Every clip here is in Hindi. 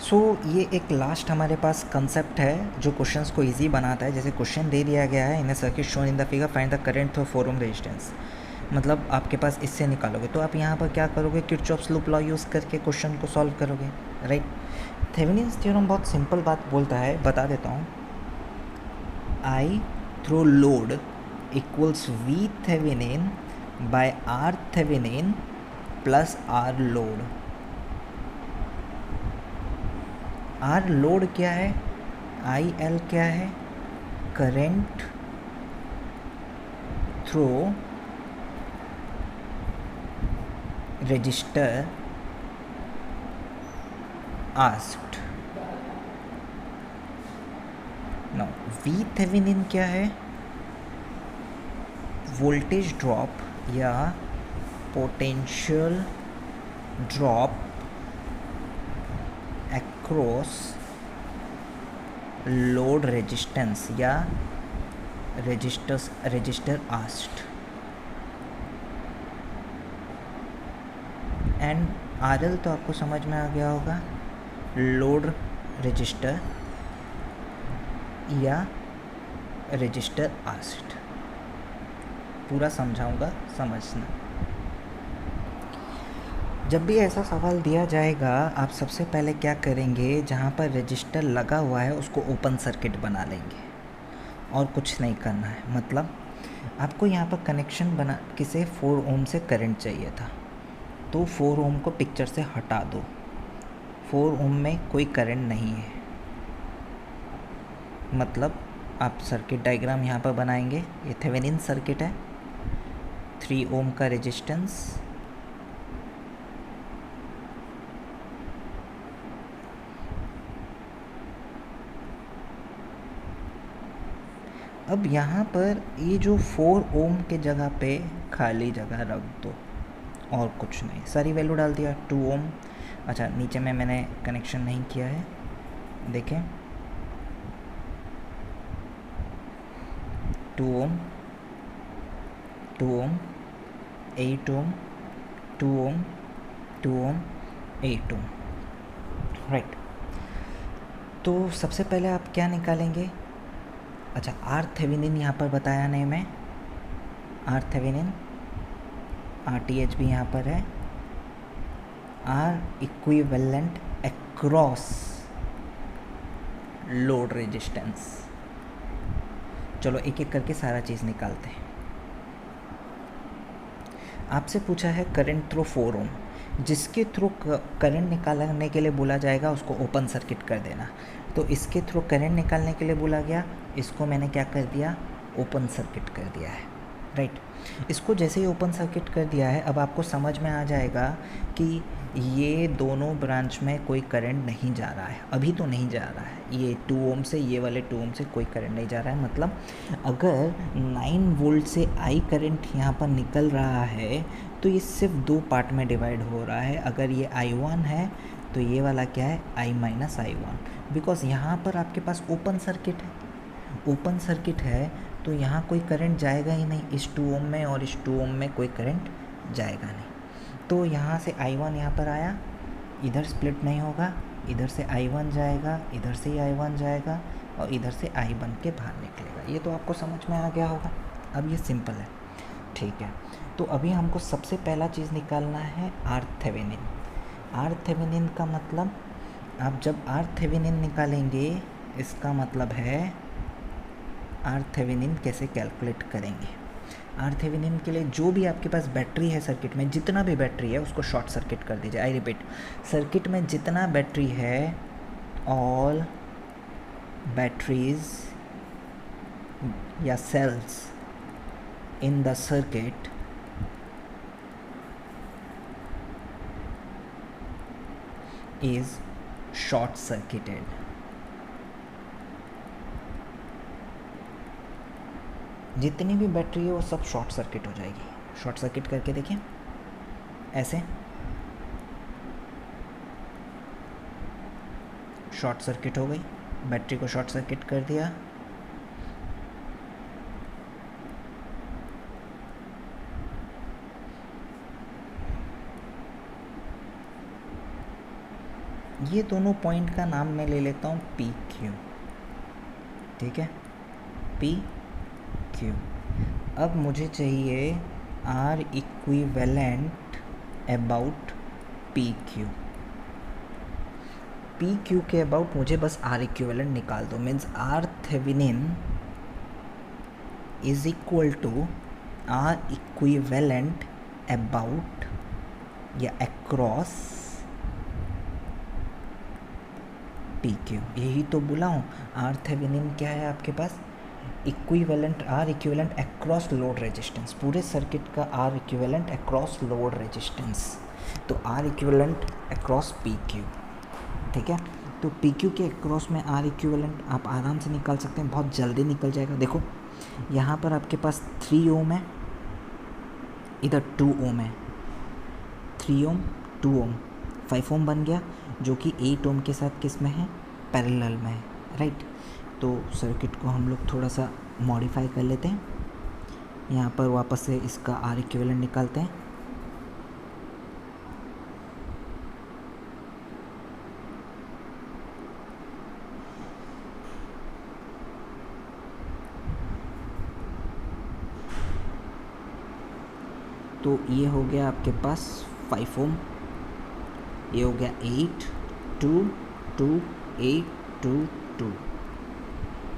सो ये एक लास्ट हमारे पास कंसेप्ट है जो क्वेश्चंस को इजी बनाता है। जैसे क्वेश्चन दे दिया गया है, in a circuit shown in the figure find the current through 4 ohm resistance. मतलब आपके पास इससे निकालोगे तो आप यहाँ पर क्या करोगे, किरचॉफ्स लूप लॉ यूज़ करके क्वेश्चन को सॉल्व करोगे, राइट। थेवेनिन्स थ्योरम बहुत सिंपल बात बोलता है, बता देता हूँ। I through load equals V Thevenin by R Thevenin plus R load. R load क्या है, आई एल क्या है, current through resistor asked. Now V Thevenin क्या है, वोल्टेज ड्रॉप या potential drop across load resistance या resistor asked. And R L तो आपको समझ में आ गया होगा, लोड रजिस्टर या रजिस्टर आस्क्ड। पूरा समझाऊंगा, समझना। जब भी ऐसा सवाल दिया जाएगा, आप सबसे पहले क्या करेंगे, जहाँ पर रजिस्टर लगा हुआ है उसको ओपन सर्किट बना लेंगे और कुछ नहीं करना है। मतलब आपको यहाँ पर कनेक्शन बना किसे 4 ओम से करंट चाहिए था, तो 4 ओम को पिक्चर से हटा दो। 4 ओम में कोई करंट नहीं है, मतलब आप सर्किट डायग्राम यहाँ पर बनाएंगे। ये थेवेनिन सर्किट है, 3 ओम का रेजिस्टेंस, अब यहाँ पर ये जो 4 ओम के जगह पे खाली जगह रख दो और कुछ नहीं, सारी वैल्यू डाल दिया। 2 ओम, अच्छा नीचे में मैंने कनेक्शन नहीं किया है, देखें 2 ओम 2 ओम 8 ओम 2 ओम 2 ओम 8 ओम, राइट। तो सबसे पहले आप क्या निकालेंगे, अच्छा आर थेवेनिन यहाँ पर बताया नहीं मैं, R Thevenin R T H भी यहाँ पर है, R equivalent across load resistance. चलो एक एक करके सारा चीज़ निकालते हैं। आपसे पूछा है करंट थ्रू 4 ओम, जिसके थ्रू करंट निकालने के लिए बोला जाएगा उसको ओपन सर्किट कर देना। तो इसके थ्रू करंट निकालने के लिए बोला गया, इसको मैंने क्या कर दिया, ओपन सर्किट कर दिया है, राइट। इसको जैसे ही ओपन सर्किट कर दिया है, अब आपको समझ में आ जाएगा कि ये दोनों ब्रांच में कोई करंट नहीं जा रहा है, अभी तो नहीं जा रहा है। ये 2 ओम से, ये वाले 2 ओम से कोई करंट नहीं जा रहा है। मतलब अगर 9 वोल्ट से आई करंट यहाँ पर निकल रहा है तो ये सिर्फ 2 पार्ट में डिवाइड हो रहा है। अगर ये I1 है तो ये वाला क्या है, I माइनस I1, बिकॉज यहाँ पर आपके पास ओपन सर्किट है। ओपन सर्किट है तो यहाँ कोई करंट जाएगा ही नहीं, इस 2 ओम में और इस 2 ओम में कोई करंट जाएगा नहीं। तो यहाँ से I1 यहाँ पर आया, इधर स्प्लिट नहीं होगा, इधर से I1 जाएगा, इधर से ही I1 जाएगा और इधर से I1 के बाहर निकलेगा। ये तो आपको समझ में आ गया होगा। अब ये सिंपल है, ठीक है। तो अभी हमको सबसे पहला चीज़ निकालना है आर थेवेनिन। आर थेवेनिन का मतलब, आप जब आर थेवेनिन निकालेंगे इसका मतलब है आर थेवेनिन कैसे कैलकुलेट करेंगे। आर थेवेनिन के लिए जो भी आपके पास बैटरी है सर्किट में, जितना भी बैटरी है उसको शॉर्ट सर्किट कर दीजिए। आई रिपीट, सर्किट में जितना बैटरी है, ऑल बैटरीज या cells in the circuit is short circuited. जितनी भी बैटरी है वो सब शॉर्ट सर्किट हो जाएगी। शॉर्ट सर्किट करके देखें, ऐसे शॉर्ट सर्किट हो गई, बैटरी को शॉर्ट सर्किट कर दिया। ये दोनों पॉइंट का नाम मैं ले लेता हूँ पी क्यू, ठीक है, पी क्यू। अब मुझे चाहिए R equivalent about P Q. P Q के अबाउट मुझे बस आर इक्विवेलेंट निकाल दो, means R Thevenin is equal to R equivalent about या अक्रॉस पी क्यू। यही तो बोला हूँ, आर थेवेनिन क्या है आपके पास, equivalent, R equivalent across load resistance, पूरे सर्किट का R equivalent across load resistance, तो R equivalent across P Q, ठीक है। तो पी क्यू के अक्रॉस में आर इक्विवेलेंट आप आराम से निकाल सकते हैं, बहुत जल्दी निकल जाएगा। देखो यहाँ पर आपके पास 3 ओम है, इधर 2 ओम है, 3 ओम 2 ओम 5 ओम बन गया, जो कि 8 ओम के साथ किस में है, पैरेलल में है, राइट। तो सर्किट को हम लोग थोड़ा सा मॉडिफाई कर लेते हैं, यहाँ पर वापस से इसका आर इक्विवेलेंट निकालते हैं। तो ये हो गया आपके पास 5 ओम, ये हो गया 8 2 2 8 2 2,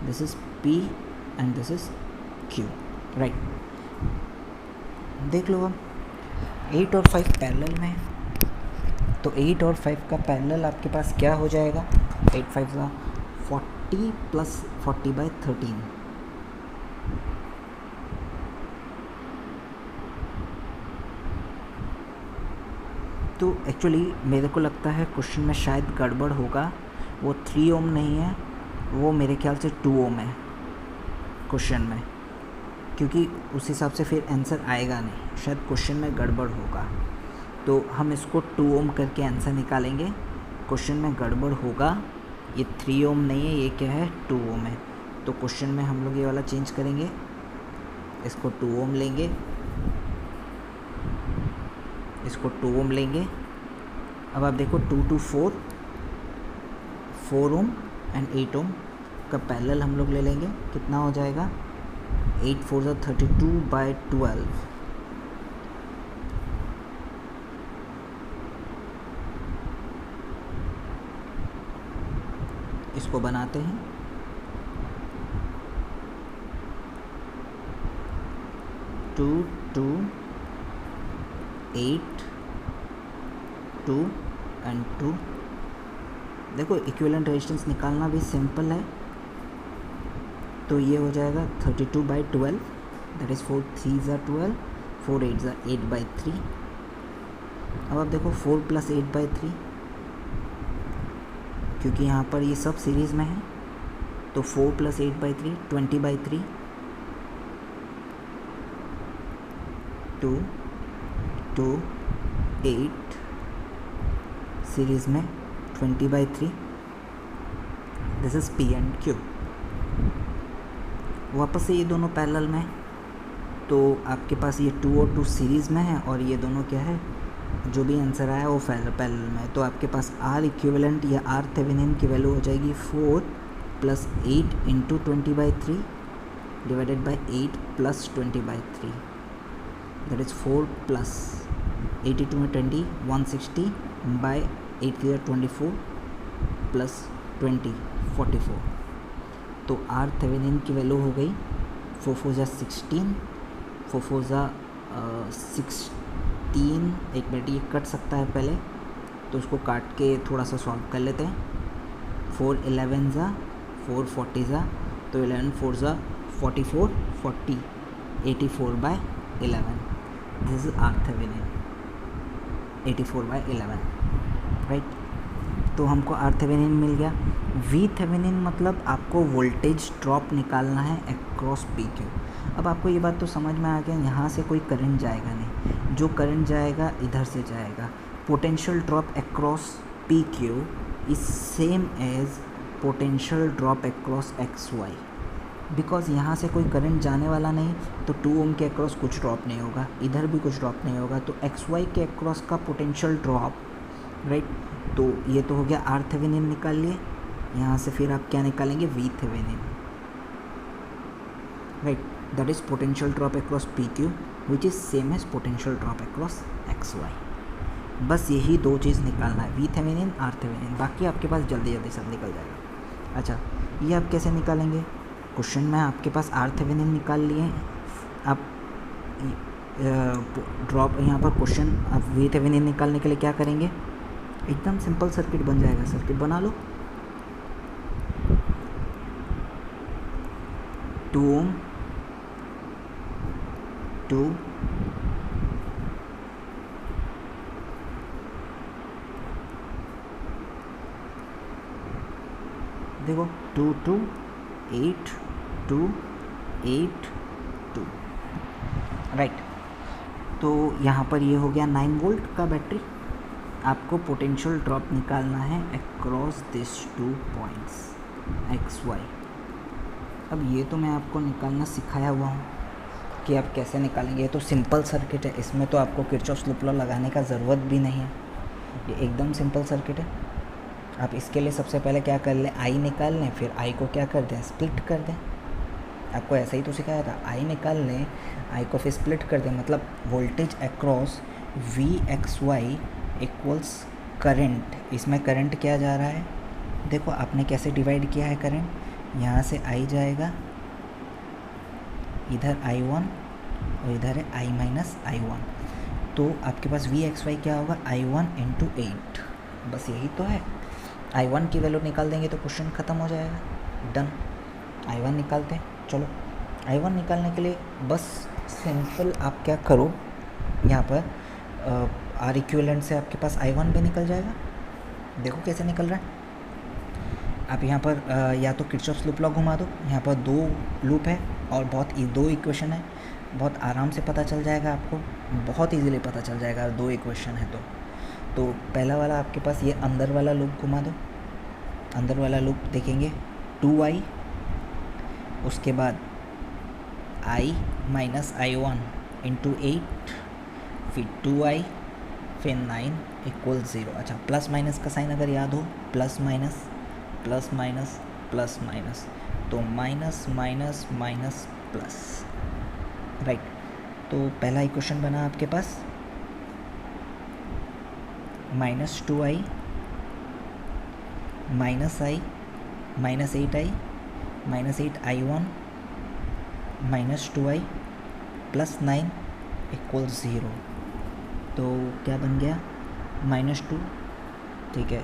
this is P and this is Q, right. देख लो अब 8 और 5 पैरेलल में है, तो 8 और 5 का पैरेलल आपके पास क्या हो जाएगा, 8 5 का 40 प्लस 40/13, तो एक्चुअली मेरे को लगता है क्वेश्चन में शायद गड़बड़ होगा, वो 3 ओम नहीं है, वो मेरे ख्याल से 2 ओम है क्वेश्चन में, क्योंकि उस हिसाब से फिर आंसर आएगा नहीं, शायद क्वेश्चन में गड़बड़ होगा। तो हम इसको 2 ओम करके आंसर निकालेंगे, क्वेश्चन में गड़बड़ होगा, ये 3 ओम नहीं है, ये क्या है 2 ओम है। तो क्वेश्चन में हम लोग ये वाला चेंज करेंगे, इसको 2 ओम लेंगे, इसको 2 ओम लेंगे। अब आप देखो 2 to 4 ओम एंड 8 ओम का पैरेलल हम लोग ले लेंगे, कितना हो जाएगा, 8 4 32/12, इसको बनाते हैं, 2 2 8 2 एंड 2। देखो इक्विवेलेंट रेजिस्टेंस निकालना भी सिंपल है, तो ये हो जाएगा 32/12, दैट इज़ 4 3 12, 4 8 8/3। अब आप देखो 4 + 8/3, क्योंकि यहाँ पर ये सब सीरीज़ में है, तो 4 + 8/3 20/3, 2 2 8 सीरीज़ में 20/3, this is P and Q। वापस से ये दोनों पैरेलल में, तो आपके पास ये 2 और 2 सीरीज़ में है, और ये दोनों क्या है, जो भी आंसर आया वो पैरेलल में है। तो आपके पास आर इक्विवेलेंट या आर थेवेनिन की वैल्यू हो जाएगी 4 + 8 × 20/3 डिवाइडेड बाय 8 + 20/3, दैट इज़ 4 + 82 में 20 160/8 × 24 + 20 44। तो आर थेवेनिन की वैल्यू हो गई 4 4 16, 4 4 16, एक मिनट ये कट सकता है पहले, तो उसको काट के थोड़ा सा सॉल्व कर लेते हैं। 4 11 4 40 तो 11 4 44 40 84/11, this is R Thevenin 84/11, right. तो हमको आर थेवेनिन मिल गया। वी थेवेनिन मतलब आपको वोल्टेज ड्रॉप निकालना है अक्रॉस पी क्यू। अब आपको ये बात तो समझ में आ गया, यहाँ से कोई करंट जाएगा नहीं, जो करंट जाएगा इधर से जाएगा। Potential drop across P Q is same as potential drop across X Y, because यहाँ से कोई करंट जाने वाला नहीं, तो 2 ओम के अक्रॉस कुछ ड्रॉप नहीं होगा, इधर भी कुछ ड्रॉप नहीं होगा, तो एक्स वाई के अक्रॉस का पोटेंशियल ड्रॉप, राइट, तो ये तो हो गया आर थेवेनिन निकाल लिए। यहाँ से फिर आप क्या निकालेंगे, V Thevenin, right. That is potential drop across P Q which is same as potential drop across X Y. बस यही दो चीज़ निकालना है, वी थेवेनिन, आर थेवेनिन, बाकी आपके पास जल्दी जल्दी सब निकल जाएगा। अच्छा, ये आप कैसे निकालेंगे, क्वेश्चन में आपके पास आर थेवेनिन निकाल लिए, आप ड्रॉप यहाँ पर क्वेश्चन, आप वी थेवेनिन निकालने के लिए क्या करेंगे, एकदम सिंपल सर्किट बन जाएगा। सर्किट बना लो, 2 ओम 2 देखो 2 2 8 2 8 2, राइट। तो यहाँ पर ये हो गया 9 वोल्ट का बैटरी। आपको पोटेंशियल ड्रॉप निकालना है across this 2 points X Y. अब ये तो मैं आपको निकालना सिखाया हुआ हूँ कि आप कैसे निकालेंगे। ये तो सिंपल सर्किट है, इसमें तो आपको किरचॉफ लूप लॉ लगाने का ज़रूरत भी नहीं है, ये एकदम सिंपल सर्किट है। आप इसके लिए सबसे पहले क्या कर लें, आई निकाल लें, फिर आई को क्या कर दें, स्प्लिट कर दें। आपको ऐसा ही तो सिखाया था, आई निकाल लें, आई को फिर स्प्लिट कर दें, मतलब voltage across V X Y equals current. इसमें करंट क्या जा रहा है, देखो आपने कैसे डिवाइड किया है करंट, यहाँ से आई जाएगा, इधर I1 और इधर है I माइनस I1, तो आपके पास वी एक्स वाई क्या होगा, I1 इंटू 8। बस यही तो है, I1 की वैल्यू निकाल देंगे तो क्वेश्चन ख़त्म हो जाएगा, डन। I1 निकालते हैं, चलो। I1 निकालने के लिए बस सिंपल आप क्या करो, यहाँ पर आर इक्विवेलेंट से आपके पास I1 भी निकल जाएगा। देखो कैसे निकल रहा है, आप यहाँ पर या तो किरचॉफ लूप लॉ घुमा दो, यहाँ पर 2 लूप है और बहुत 2 इक्वेशन है, बहुत आराम से पता चल जाएगा आपको, बहुत इजीली पता चल जाएगा 2 इक्वेशन है तो पहला वाला आपके पास ये अंदर वाला लूप घुमा दो, अंदर वाला लूप देखेंगे 2i, उसके बाद i माइनस I1 इंटू 8, फिर 2i, फिर 9 इक्वल 0। अच्छा, प्लस माइनस का साइन अगर याद हो, plus minus plus minus plus minus, तो minus minus minus plus, right. तो पहला इक्वेशन बना आपके पास minus 2i minus i minus 8i minus 8i1 minus 2i plus 9 equal 0। तो क्या बन गया, -2, ठीक है,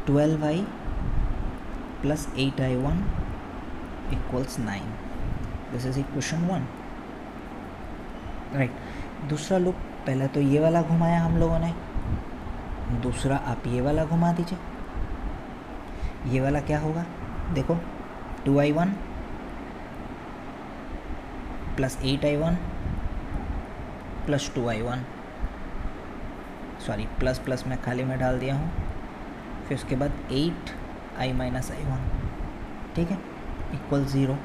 12i plus 8i1 equals 9। This is equation 1, right. दूसरा लूप, पहले तो ये वाला घुमाया हम लोगों ने, दूसरा आप ये वाला घुमा दीजिए। ये वाला क्या होगा, देखो 2i1 plus 8i1 plus 2i1, sorry plus plus मैं खाली में डाल दिया हूँ, फिर उसके बाद 8i माइनस I1, ठीक है, इक्वल 0।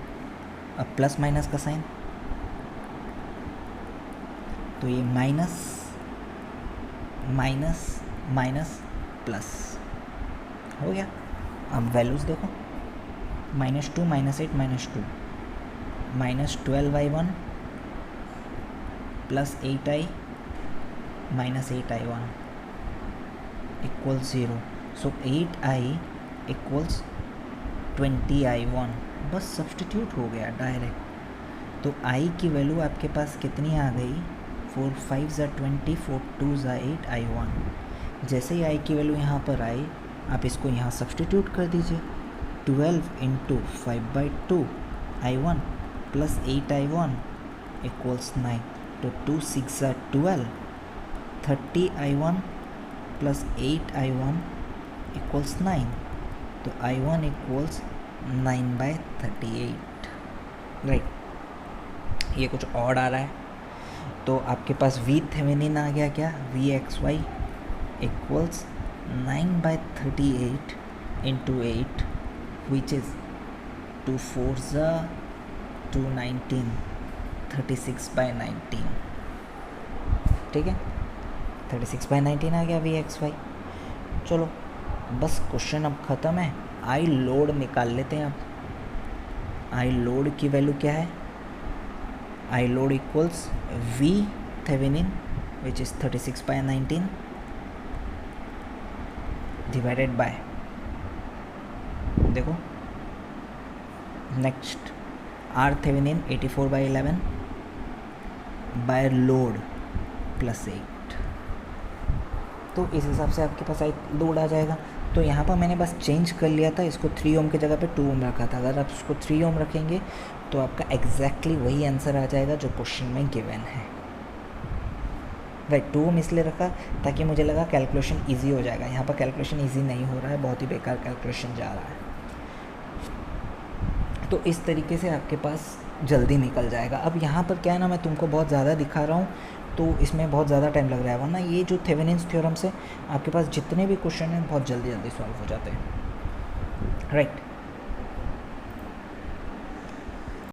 अब प्लस माइनस का साइन, तो ये माइनस माइनस माइनस प्लस हो गया। अब वैल्यूज़ देखो, -2 -8 -2 minus 12i1 plus 8i minus 8i1 equal 0। सो 8i इक्वल्स 20i1, बस सब्सटीट्यूट हो गया डायरेक्ट। तो i की वैल्यू आपके पास कितनी आ गई, 4 5 ज़ा 20, 4 2 ज़ा 8 i1। जैसे ही i की वैल्यू यहाँ पर आई, आप इसको यहाँ सब्सटीट्यूट कर दीजिए, 12 into 5/2 i1 plus 8i1 equals 9। तो 2 6 ज़ा 12, 30i1 प्लस 8i1 इक्वल्स 9। तो I1 इक्वल्स 9/38, राइट। ये कुछ और आ रहा है, तो आपके पास वी थेवेनिन आ गया, क्या, V X Y equals 9/38 into 8 which is 2 4 ज़ा 219, 36/19, ठीक है, 36/19 आ गया वी एक्स वाई। चलो बस क्वेश्चन अब ख़त्म है। आई लोड निकाल लेते हैं अब। आई लोड की वैल्यू क्या है? I load equals V Thevenin which is 36/19 divided by, देखो next, R Thevenin 84/11 by load plus 8। तो इस हिसाब से आपके पास लोड आ जाएगा। तो यहाँ पर मैंने बस चेंज कर लिया था, इसको 3 ओम की जगह पे 2 ओम रखा था। अगर आप इसको 3 ओम रखेंगे तो आपका एग्जैक्टली वही आंसर आ जाएगा जो क्वेश्चन में गिवन है। राइट, 2 ओम इसलिए रखा ताकि मुझे लगा कैलकुलेशन इजी हो जाएगा। यहाँ पर कैलकुलेशन इजी नहीं हो रहा है, बहुत ही बेकार कैलकुलेशन जा रहा है। तो इस तरीके से आपके पास जल्दी निकल जाएगा। अब यहाँ पर क्या है ना, मैं तुमको बहुत ज़्यादा दिखा रहा हूँ तो इसमें बहुत ज़्यादा टाइम लग रहा है, वरना ये जो थेवेनिन्स थ्योरम से आपके पास जितने भी क्वेश्चन हैं बहुत जल्दी जल्दी सॉल्व हो जाते हैं। राइट,